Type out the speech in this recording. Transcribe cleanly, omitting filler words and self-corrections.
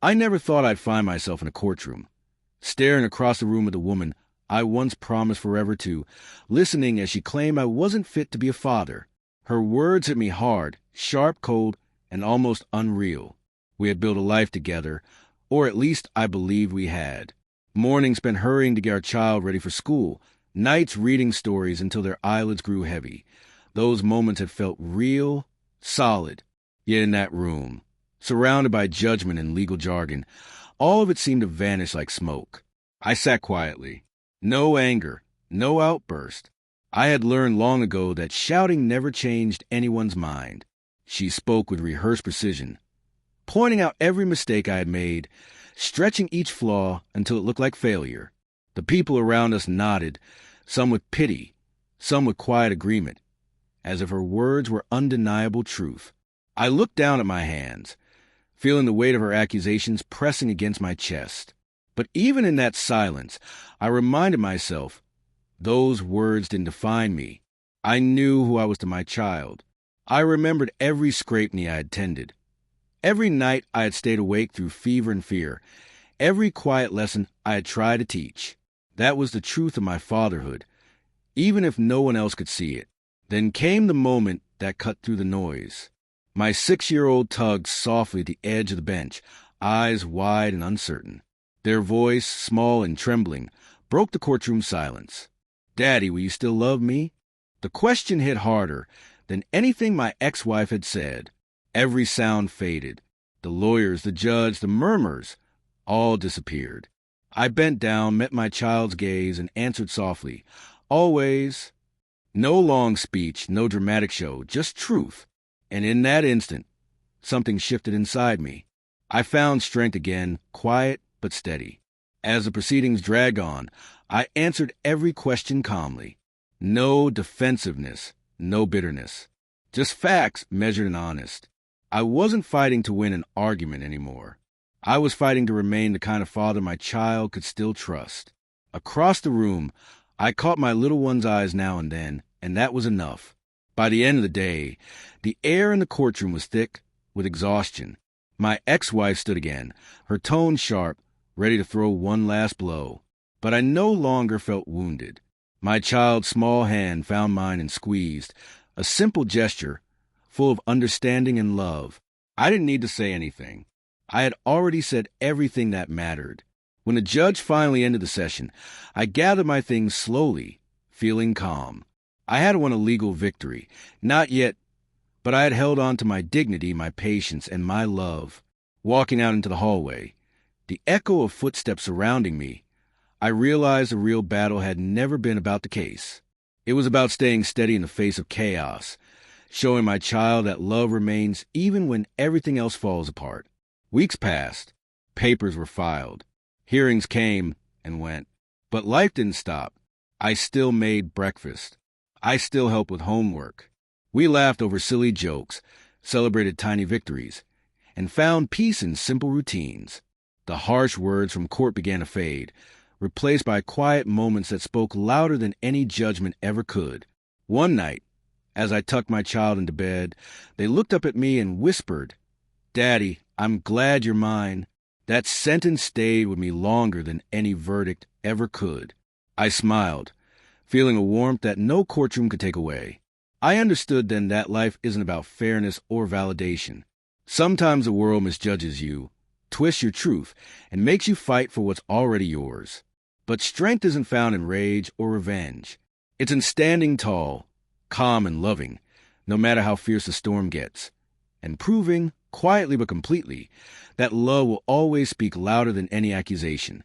I never thought I'd find myself in a courtroom, staring across the room at the woman I once promised forever to, listening as she claimed I wasn't fit to be a father. Her words hit me hard, sharp, cold, and almost unreal. We had built a life together, or at least I believed we had. Mornings spent hurrying to get our child ready for school, nights reading stories until their eyelids grew heavy. Those moments had felt real, solid. Yet in that room, surrounded by judgment and legal jargon, all of it seemed to vanish like smoke. I sat quietly. No anger, no outburst. I had learned long ago that shouting never changed anyone's mind. She spoke with rehearsed precision, pointing out every mistake I had made, stretching each flaw until it looked like failure. The people around us nodded, some with pity, some with quiet agreement, as if her words were undeniable truth. I looked down at my hands, feeling the weight of her accusations pressing against my chest. But even in that silence, I reminded myself, those words didn't define me. I knew who I was to my child. I remembered every scraped knee I had tended, every night I had stayed awake through fever and fear, every quiet lesson I had tried to teach. That was the truth of my fatherhood, even if no one else could see it. Then came the moment that cut through the noise. My 6-year-old tugged softly at the edge of the bench, eyes wide and uncertain. Their voice, small and trembling, broke the courtroom silence. "Daddy, will you still love me?" The question hit harder than anything my ex-wife had said. Every sound faded. The lawyers, the judge, the murmurs, all disappeared. I bent down, met my child's gaze, and answered softly, "Always." No long speech, no dramatic show, just truth. And in that instant, something shifted inside me. I found strength again, quiet but steady. As the proceedings dragged on, I answered every question calmly. No defensiveness, no bitterness. Just facts measured and honest. I wasn't fighting to win an argument anymore. I was fighting to remain the kind of father my child could still trust. Across the room, I caught my little one's eyes now and then, and that was enough. By the end of the day, the air in the courtroom was thick with exhaustion. My ex-wife stood again, her tone sharp, ready to throw one last blow. But I no longer felt wounded. My child's small hand found mine and squeezed, a simple gesture, full of understanding and love. I didn't need to say anything. I had already said everything that mattered. When the judge finally ended the session, I gathered my things slowly, feeling calm. I had won a legal victory, not yet, but I had held on to my dignity, my patience, and my love. Walking out into the hallway, the echo of footsteps surrounding me, I realized the real battle had never been about the case. It was about staying steady in the face of chaos, showing my child that love remains even when everything else falls apart. Weeks passed. Papers were filed. Hearings came and went. But life didn't stop. I still made breakfast. I still helped with homework. We laughed over silly jokes, celebrated tiny victories, and found peace in simple routines. The harsh words from court began to fade, replaced by quiet moments that spoke louder than any judgment ever could. One night, as I tucked my child into bed, they looked up at me and whispered, "Daddy, I'm glad you're mine." That sentence stayed with me longer than any verdict ever could. I smiled, feeling a warmth that no courtroom could take away. I understood then that life isn't about fairness or validation. Sometimes the world misjudges you, twists your truth, and makes you fight for what's already yours. But strength isn't found in rage or revenge. It's in standing tall, calm and loving, no matter how fierce the storm gets, and proving, quietly but completely, that love will always speak louder than any accusation.